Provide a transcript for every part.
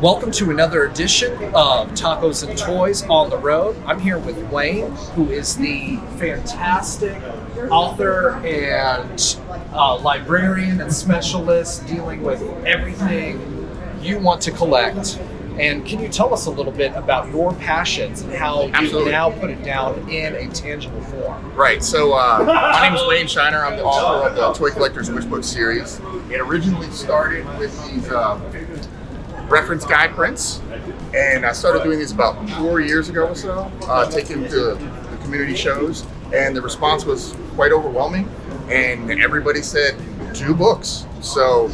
Welcome to another edition of Tacos and Toys on the Road. I'm here with Wayne, who is the fantastic author and librarian and specialist dealing with everything you want to collect. And can you tell us a little bit about your passions and how you now put it down in a tangible form? Right, so my name is Wayne Shiner. I'm the author of the Toy Collector's Wish Book series. It originally started with these reference guide prints, and I started doing these about 4 years ago or so, taking them to the community shows, and the response was quite overwhelming, and everybody said, do books. So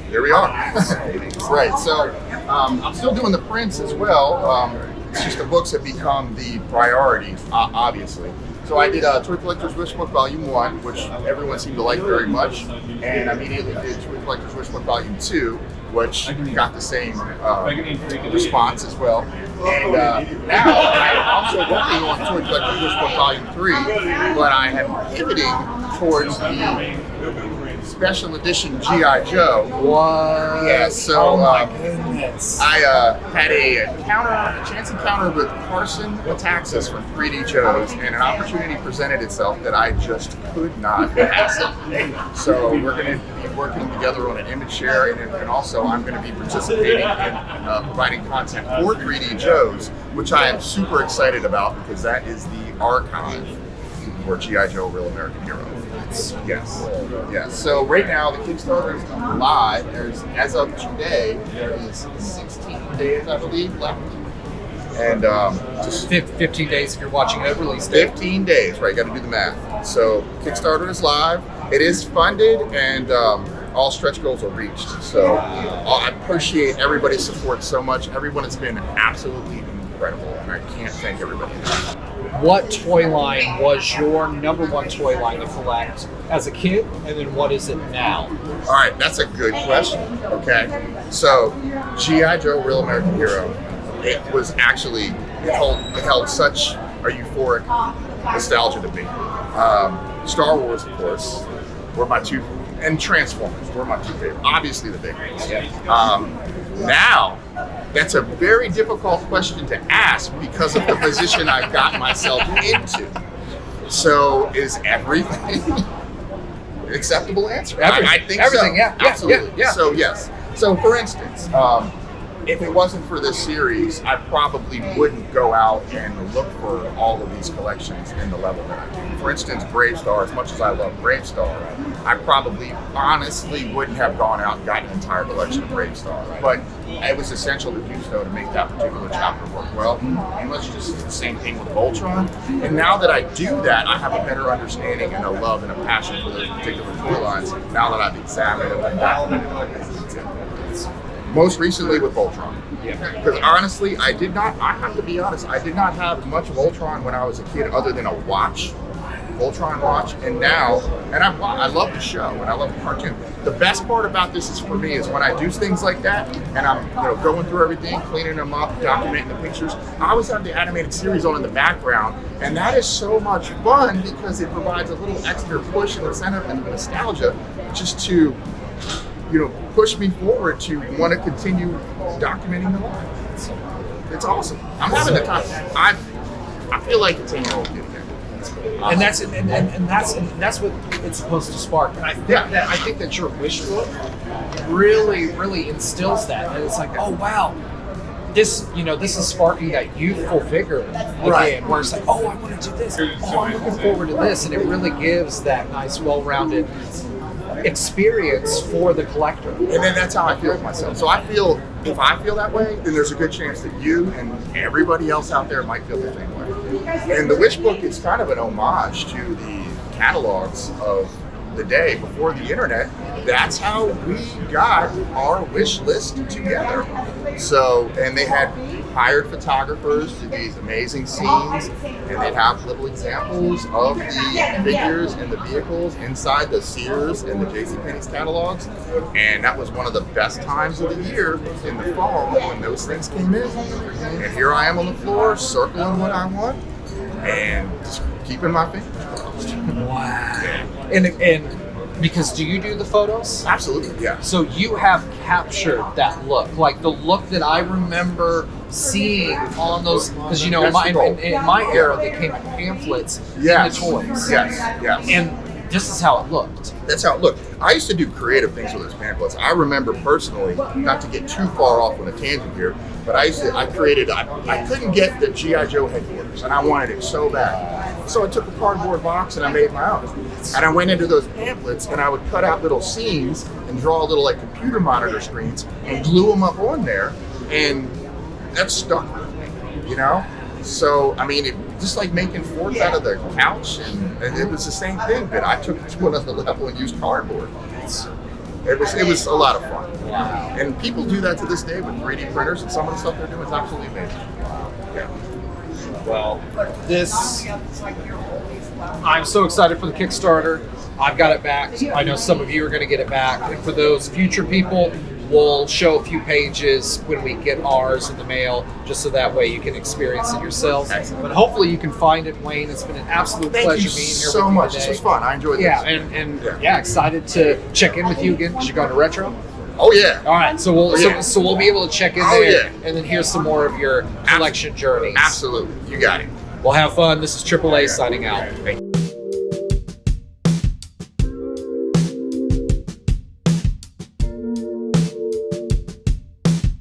here we are. Right, so I'm still doing the prints as well. It's just the books have become the priority, obviously. So I did Toy Collector's Wish Book Volume 1, which everyone seemed to like very much, and I immediately did Toy Collector's Wish Book Volume 2, which got the same response as well. And now I'm also working on Toy Collector's Wish Book Volume 3, but I am pivoting towards the special edition G.I. Joe. What? Yeah, so oh my goodness. I had a chance encounter with Carson Metaxas from 3D Joe's, and an opportunity presented itself that I just could not pass up. So we're going to be working together on an image share, and also I'm going to be participating in providing content for 3D Joe's, which I am super excited about because that is the archive for G.I. Joe Real American Hero. Yes. So right now the Kickstarter is live. As of today, there is 16 days, I believe, left. And just 15 days if you're watching it release date. 15 days, right? Got to do the math. So Kickstarter is live. It is funded, and all stretch goals are reached. So I appreciate everybody's support so much. Everyone has been absolutely incredible, and I can't thank everybody enough. What toy line was your number one toy line to collect as a kid, and then what is it now? All right, that's a good question. Okay, so G.I. Joe Real American Hero, it was actually, it held such a euphoric nostalgia to me. Star Wars, of course, were my two, and Transformers were my two favorite. Obviously the big ones. Now, that's a very difficult question to ask because of the position I've got myself into. So, is everything an acceptable answer? I think everything, so. yeah. Absolutely. Yeah. So, yes. So, for instance, if it wasn't for this series, I probably wouldn't go out and look for all of these collections in the level that I do. For instance, Brave Star, as much as I love Brave Star, I probably honestly wouldn't have gone out and gotten an entire collection of Brave Star. But it was essential to do so to make that particular chapter work well. And let's just the same thing with Voltron. And now that I do that, I have a better understanding and a love and a passion for those particular toy lines now that I've examined them and documented them. Most recently with Voltron. Because honestly, I have to be honest, I did not have much Voltron when I was a kid other than a watch, Voltron watch, and now, and I love the show and I love the cartoon. The best part about this is for me is when I do things like that and I'm going through everything, cleaning them up, documenting the pictures, I always have the animated series on in the background, and that is so much fun because it provides a little extra push and incentive and nostalgia just to push me forward to want to continue documenting the life. It's awesome. I'm having the time. I feel like a 10-year-old kid again. And that's what it's supposed to spark. And I think that your wish book really instills that. And it's like, oh wow, this is sparking that youthful vigor again, where it's like, oh, I want to do this. Oh, I'm looking forward to this, and it really gives that nice, well-rounded experience for the collector. And then that's how I feel with myself. So I feel, if I feel that way, then there's a good chance that you and everybody else out there might feel the same way. And the Wish Book is kind of an homage to the catalogs of the day before the internet. That's how we got our wish list together. So, and they had hired photographers to do these amazing scenes, and they'd have little examples of the figures and the vehicles inside the Sears and the JCPenney's catalogs. And that was one of the best times of the year in the fall when those things came in. And here I am on the floor circling what I want and just keeping my fingers crossed. Wow. And Because do you do the photos? Absolutely, yeah. So you have captured that look, like the look that I remember seeing on those. Because you know, That's the goal. in my era, they came in pamphlets Yes. in the toys. Yes. And this is how it looked. That's how it looked. I used to do creative things with those pamphlets. I remember personally, not to get too far off on a tangent here, but I couldn't get the G.I. Joe headquarters, and I wanted it so bad. So I took a cardboard box and I made my own. And I went into those pamphlets and I would cut out little scenes and draw little like computer monitor screens and glue them up on there, and that stuck with me, you know? So, I mean, just like making forts out of the couch, and it was the same thing, but I took it to another level and used cardboard. It was a lot of fun. And people do that to this day with 3D printers, and some of the stuff they're doing is absolutely amazing. Yeah. Well, I'm so excited for the Kickstarter. I've got it back. I know some of you are going to get it back. And for those future people, we'll show a few pages when we get ours in the mail, just so that way you can experience it yourselves. Excellent. But hopefully you can find it, Wayne. It's been an absolute Thank pleasure you being here so with much. you This today. was fun. I enjoyed this. Yeah, and excited to check in with you again because you're going to Retro. Oh, yeah. All right, so we'll so we'll be able to check in Oh, there yeah. and then hear some more of your collection journeys. Absolutely. You got it. Well, have fun. This is AAA signing out. Thank you.